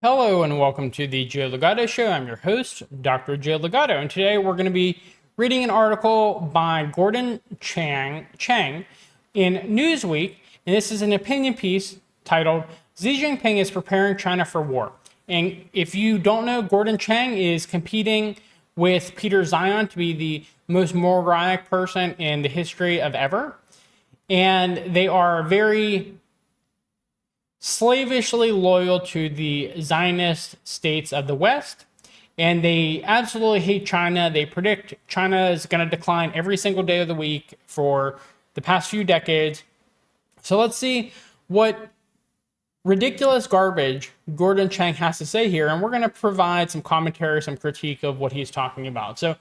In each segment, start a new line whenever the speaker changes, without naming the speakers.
Hello and welcome to the Joe Ligato Show. I'm your host, Dr. Joe Ligato, and today we're going to be reading an article by Gordon Chang in Newsweek, and this is an opinion piece titled "Xi Jinping is preparing China for war." And if you don't know, Gordon Chang is competing with Peter Zion to be the most moronic person in the history of ever, and they are very slavishly loyal to the Zionist states of the West, and they absolutely hate China. They predict China is going to decline every single day of the week for the past few decades. So let's see what ridiculous garbage Gordon Chang has to say here, and we're going to provide some commentary, some critique of what he's talking about. So,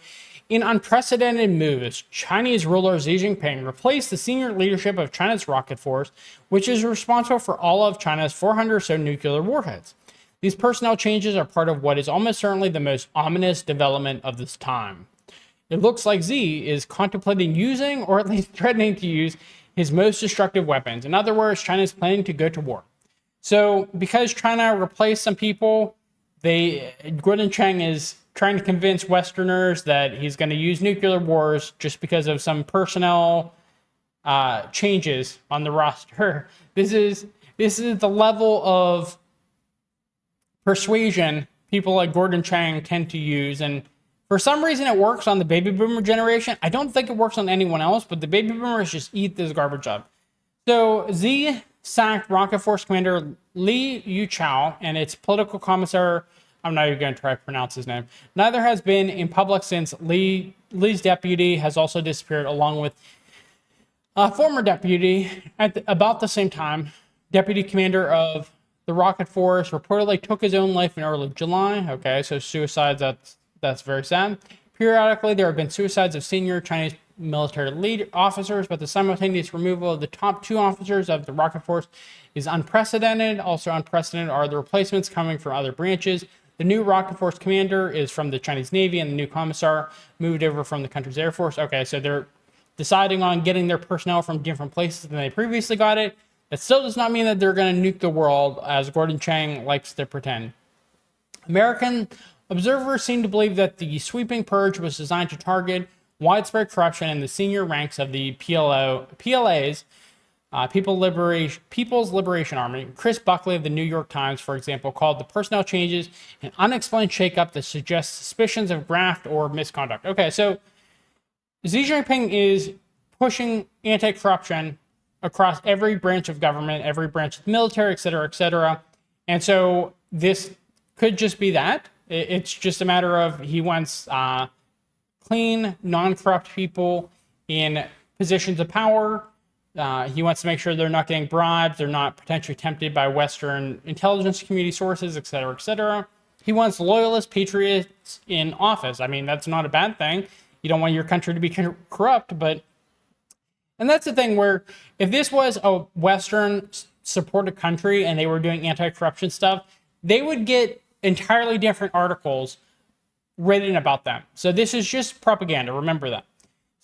in unprecedented moves, Chinese ruler Xi Jinping replaced the senior leadership of China's rocket force, which is responsible for all of China's 400 or so nuclear warheads. These personnel changes are part of what is almost certainly the most ominous development of this time. It looks like Xi is contemplating using, or at least threatening to use, his most destructive weapons. In other words, China is planning to go to war. So, because China replaced some people, Gordon Chang is trying to convince Westerners that he's going to use nuclear wars just because of some personnel changes on the roster. This is the level of persuasion people like Gordon Chang tend to use, and for some reason it works on the baby boomer generation. I don't think it works on anyone else, but the baby boomers just eat this garbage up. So Xi sacked Rocket Force Commander Li Yuchao and its political commissar. I'm not even going to try to pronounce his name. Neither has been in public since Li's deputy has also disappeared, along with a former deputy at about the same time. Deputy commander of the Rocket Force reportedly took his own life in early July. Okay, so suicides, that's very sad. Periodically, there have been suicides of senior Chinese military lead officers, but the simultaneous removal of the top two officers of the Rocket Force is unprecedented. Also unprecedented are the replacements coming from other branches. The new Rocket Force commander is from the Chinese Navy, and the new commissar moved over from the country's Air Force. Okay, so they're deciding on getting their personnel from different places than they previously got it. That still does not mean that they're going to nuke the world, as Gordon Chang likes to pretend. American observers seem to believe that the sweeping purge was designed to target widespread corruption in the senior ranks of the PLAs, People's Liberation Army. Chris Buckley of the New York Times, for example, called the personnel changes an unexplained shakeup that suggests suspicions of graft or misconduct. Okay, so Xi Jinping is pushing anti-corruption across every branch of government, every branch of the military, et cetera, et cetera. And so this could just be that. It's just a matter of he wants clean, non-corrupt people in positions of power. He wants to make sure they're not getting bribes, they're not potentially tempted by Western intelligence community sources, et cetera, et cetera. He wants loyalist patriots in office. I mean, that's not a bad thing. You don't want your country to be corrupt, but... And that's the thing where if this was a Western supported country and they were doing anti-corruption stuff, they would get entirely different articles written about them. So this is just propaganda. Remember that.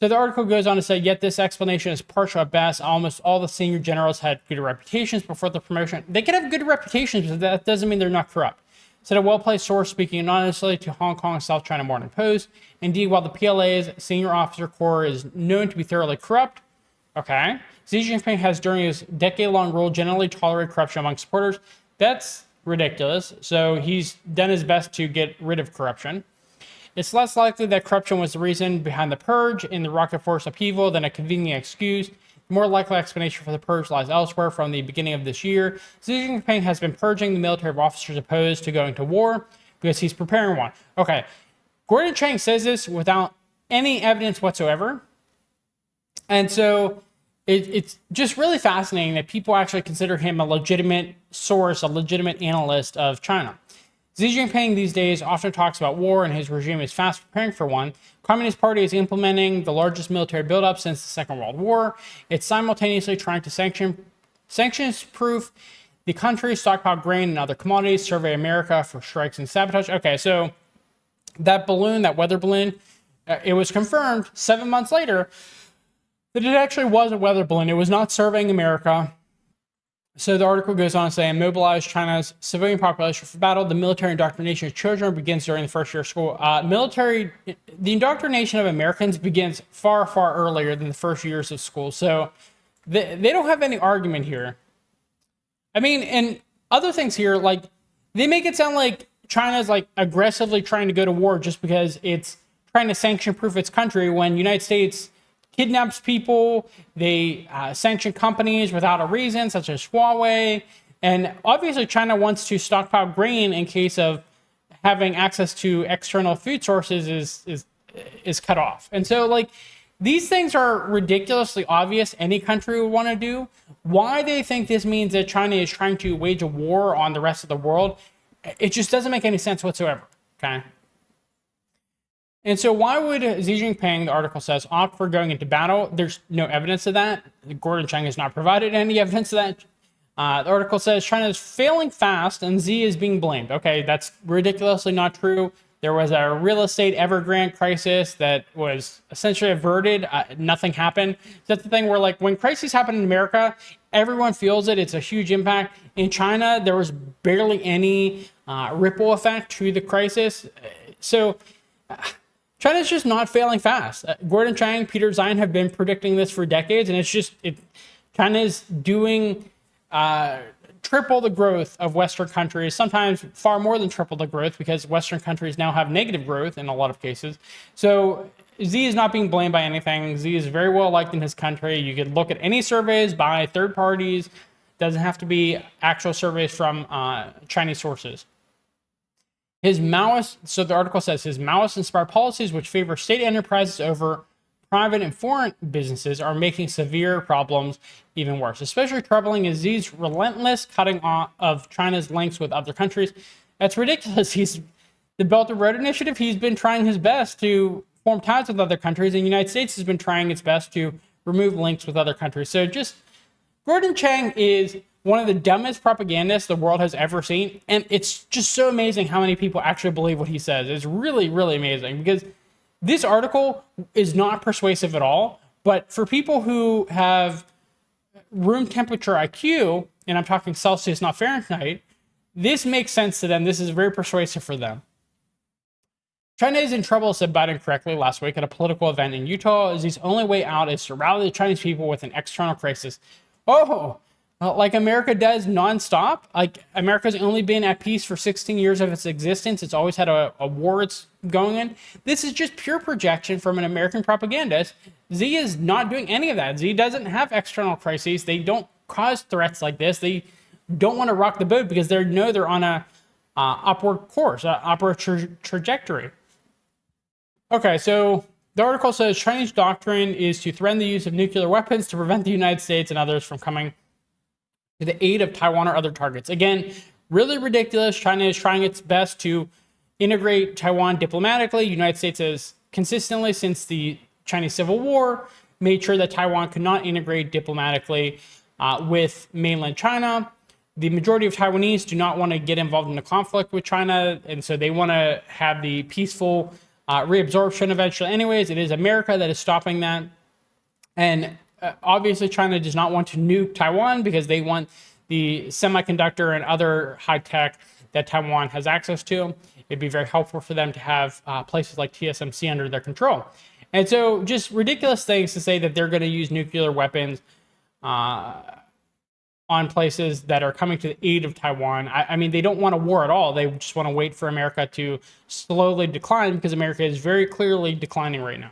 So the article goes on to say, yet this explanation is partial at best. Almost all the senior generals had good reputations before the promotion. They could have good reputations, but that doesn't mean they're not corrupt. Said a well-placed source speaking anonymously to Hong Kong South China Morning Post. Indeed, while the PLA's senior officer corps is known to be thoroughly corrupt, okay, Xi Jinping has, during his decade-long rule, generally tolerated corruption among supporters. That's ridiculous. So he's done his best to get rid of corruption. It's less likely that corruption was the reason behind the purge in the Rocket Force upheaval than a convenient excuse. The more likely explanation for the purge lies elsewhere. From the beginning of this year, Xi Jinping has been purging the military officers opposed to going to war because he's preparing one. Okay, Gordon Chang says this without any evidence whatsoever. And so it's just really fascinating that people actually consider him a legitimate source, a legitimate analyst of China. Xi Jinping these days often talks about war, and his regime is fast preparing for one. Communist Party is implementing the largest military buildup since the Second World War. It's simultaneously trying to sanctions-proof the country, stockpile grain and other commodities, survey America for strikes and sabotage. Okay, so that balloon, that weather balloon, it was confirmed 7 months later that it actually was a weather balloon. It was not surveying America. So the article goes on to say, mobilize China's civilian population for battle. The military indoctrination of children begins during the first year of school. The indoctrination of Americans begins far, far earlier than the first years of school. So they don't have any argument here. I mean, and other things here, like they make it sound like China's like aggressively trying to go to war just because it's trying to sanction-proof its country when the United States kidnaps people, they sanction companies without a reason, such as Huawei. And obviously, China wants to stockpile grain in case of having access to external food sources is cut off. And so, like, these things are ridiculously obvious. Any country would want to do. Why they think this means that China is trying to wage a war on the rest of the world, it just doesn't make any sense whatsoever. Okay. And so why would Xi Jinping, the article says, opt for going into battle? There's no evidence of that. Gordon Chang has not provided any evidence of that. The article says China is failing fast and Xi is being blamed. Okay, that's ridiculously not true. There was a real estate Evergrande crisis that was essentially averted. Nothing happened. That's the thing where, like, when crises happen in America, everyone feels it. It's a huge impact. In China, there was barely any ripple effect to the crisis. So China's just not failing fast. Gordon Chang, Peter Zeihan have been predicting this for decades, and it's just China's doing triple the growth of Western countries, sometimes far more than triple the growth, because Western countries now have negative growth in a lot of cases. So Xi is not being blamed by anything. Xi is very well liked in his country. You could look at any surveys by third parties. Doesn't have to be actual surveys from Chinese sources. His Maoist, so the article says, his Maoist-inspired policies, which favor state enterprises over private and foreign businesses, are making severe problems even worse. Especially troubling is Xi's relentless cutting off of China's links with other countries. That's ridiculous. The Belt and Road Initiative, he's been trying his best to form ties with other countries, and the United States has been trying its best to remove links with other countries. So just, Gordon Chang is one of the dumbest propagandists the world has ever seen. And it's just so amazing how many people actually believe what he says. It's really, really amazing, because this article is not persuasive at all. But for people who have room temperature IQ, and I'm talking Celsius, not Fahrenheit, this makes sense to them. This is very persuasive for them. China is in trouble, said Biden correctly last week at a political event in Utah, as his only way out is to rally the Chinese people with an external crisis. Oh, like America does nonstop. Like, America's only been at peace for 16 years of its existence. It's always had a war it's going in. This is just pure projection from an American propagandist. Xi is not doing any of that. Xi doesn't have external crises. They don't cause threats like this. They don't want to rock the boat because they know they're on a upward course, upward trajectory. Okay, so the article says Chinese doctrine is to threaten the use of nuclear weapons to prevent the United States and others from coming to the aid of Taiwan or other targets. Again, really ridiculous. China is trying its best to integrate Taiwan diplomatically. The United States has consistently, since the Chinese Civil War, made sure that Taiwan could not integrate diplomatically with mainland China. The majority of Taiwanese do not want to get involved in a conflict with China, and so they want to have the peaceful reabsorption eventually. Anyways, it is America that is stopping that. And obviously, China does not want to nuke Taiwan because they want the semiconductor and other high tech that Taiwan has access to. It'd be very helpful for them to have places like TSMC under their control. And so just ridiculous things to say that they're going to use nuclear weapons on places that are coming to the aid of Taiwan. I mean, they don't want a war at all. They just want to wait for America to slowly decline, because America is very clearly declining right now.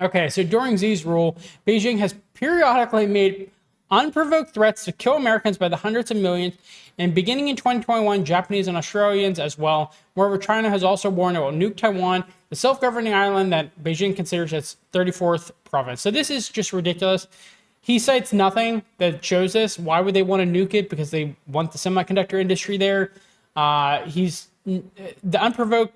Okay, so during Xi's rule, Beijing has periodically made unprovoked threats to kill Americans by the hundreds of millions, and beginning in 2021, Japanese and Australians as well. Moreover, China has also warned it will nuke Taiwan, the self-governing island that Beijing considers its 34th province. So this is just ridiculous. He cites nothing that shows this. Why would they want to nuke it? Because they want the semiconductor industry there. The unprovoked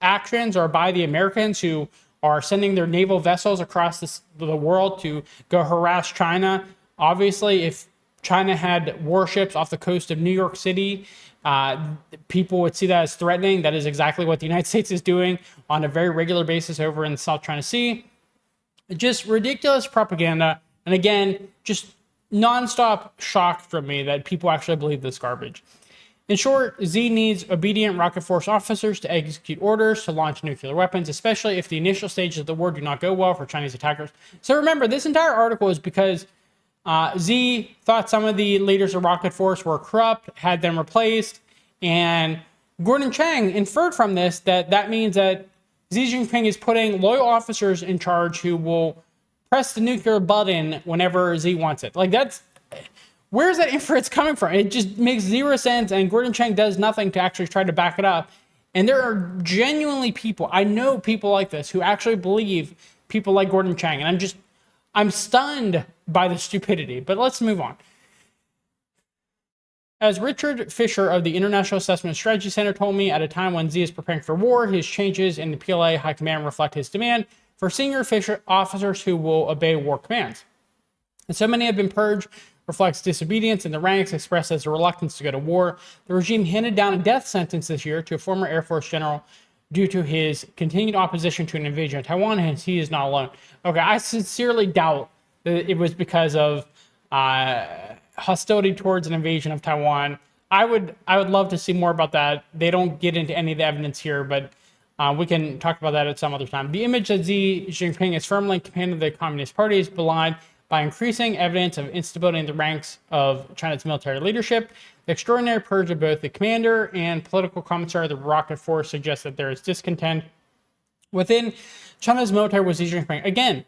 actions are by the Americans, who are sending their naval vessels across the world to go harass China. Obviously, if China had warships off the coast of New York City, people would see that as threatening. That is exactly what the United States is doing on a very regular basis over in the South China Sea. Just ridiculous propaganda. And again, just nonstop shock from me that people actually believe this garbage. In short, Xi needs obedient rocket force officers to execute orders to launch nuclear weapons, especially if the initial stages of the war do not go well for Chinese attackers. So remember, this entire article is because Xi thought some of the leaders of rocket force were corrupt, had them replaced, and Gordon Chang inferred from this that means that Xi Jinping is putting loyal officers in charge who will press the nuclear button whenever Xi wants it. Like, where's that inference coming from? It just makes zero sense, and Gordon Chang does nothing to actually try to back it up. And there are genuinely people, I know people like this, who actually believe people like Gordon Chang, and I'm stunned by the stupidity. But let's move on. As Richard Fisher of the International Assessment and Strategy Center told me, at a time when Xi is preparing for war, his changes in the PLA high command reflect his demand for senior officers who will obey war commands. And so many have been purged, reflects disobedience in the ranks expressed as a reluctance to go to war. The regime handed down a death sentence this year to a former Air Force general due to his continued opposition to an invasion of Taiwan, and he is not alone. Okay, I sincerely doubt that it was because of hostility towards an invasion of Taiwan. I would love to see more about that. They don't get into any of the evidence here, but we can talk about that at some other time. The image that Xi Jinping is firmly in command of the Communist Party is belied by increasing evidence of instability in the ranks of China's military leadership. The extraordinary purge of both the commander and political commissar of the rocket force suggests that there is discontent within China's military with Xi Jinping. Again,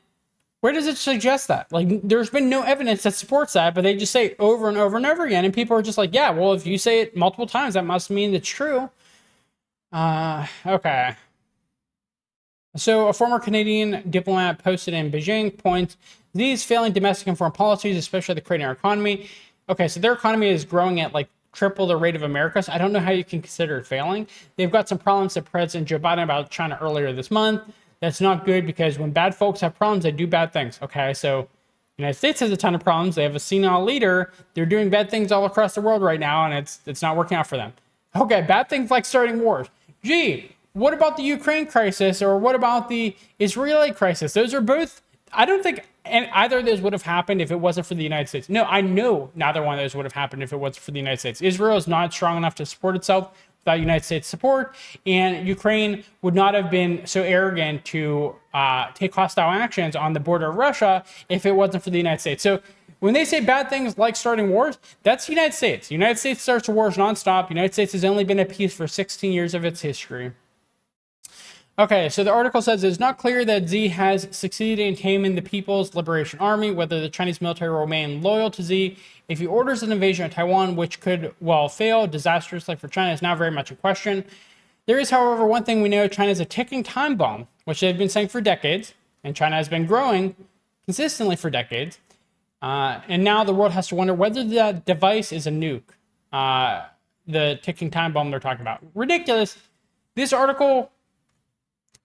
where does it suggest that? Like, there's been no evidence that supports that, but they just say it over and over and over again, and people are just like, yeah, well, if you say it multiple times, that must mean it's true. Okay. So a former Canadian diplomat posted in Beijing points these failing domestic and foreign policies, especially the creating our economy. Okay, so their economy is growing at like triple the rate of America's. I don't know how you can consider it failing. They've got some problems that President Joe Biden about China earlier this month. That's not good because when bad folks have problems, they do bad things. Okay, so the United States has a ton of problems. They have a senile leader. They're doing bad things all across the world right now, and it's not working out for them. Okay, bad things like starting wars. Gee, what about the Ukraine crisis, or what about the Israeli crisis? Those are both, I don't think either of those would have happened if it wasn't for the United States. No, I know neither one of those would have happened if it wasn't for the United States. Israel is not strong enough to support itself without United States support, and Ukraine would not have been so arrogant to take hostile actions on the border of Russia if it wasn't for the United States. So when they say bad things like starting wars, that's the United States. The United States starts wars nonstop. The United States has only been at peace for 16 years of its history. Okay, so the article says it's not clear that Xi has succeeded in taming the People's Liberation Army, whether the Chinese military will remain loyal to Xi if he orders an invasion of Taiwan, which could, well, fail disastrously for China, is now very much in question. There is, however, one thing we know: China is a ticking time bomb, which they've been saying for decades, and China has been growing consistently for decades. And now the world has to wonder whether that device is a nuke, the ticking time bomb they're talking about. Ridiculous. This article,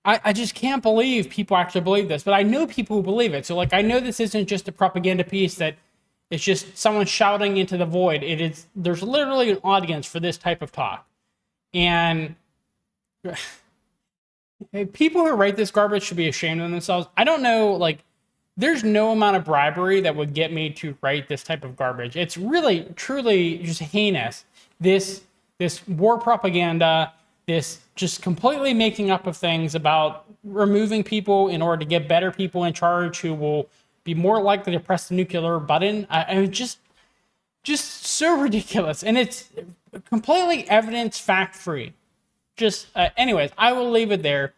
I just can't believe people actually believe this, but I know people who believe it. So, like, I know this isn't just a propaganda piece that it's just someone shouting into the void. There's literally an audience for this type of talk. And people who write this garbage should be ashamed of themselves. I don't know, like, there's no amount of bribery that would get me to write this type of garbage. It's really, truly just heinous. This war propaganda, this just completely making up of things about removing people in order to get better people in charge who will be more likely to press the nuclear button. I mean, just so ridiculous. And it's completely evidence fact-free. Anyways, I will leave it there.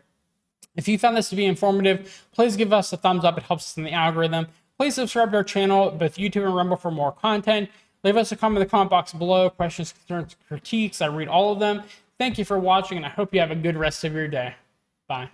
If you found this to be informative, please give us a thumbs up. It helps us in the algorithm. Please subscribe to our channel, both YouTube and Rumble, for more content. Leave us a comment in the comment box below. Questions, concerns, critiques. I read all of them. Thank you for watching, and I hope you have a good rest of your day. Bye.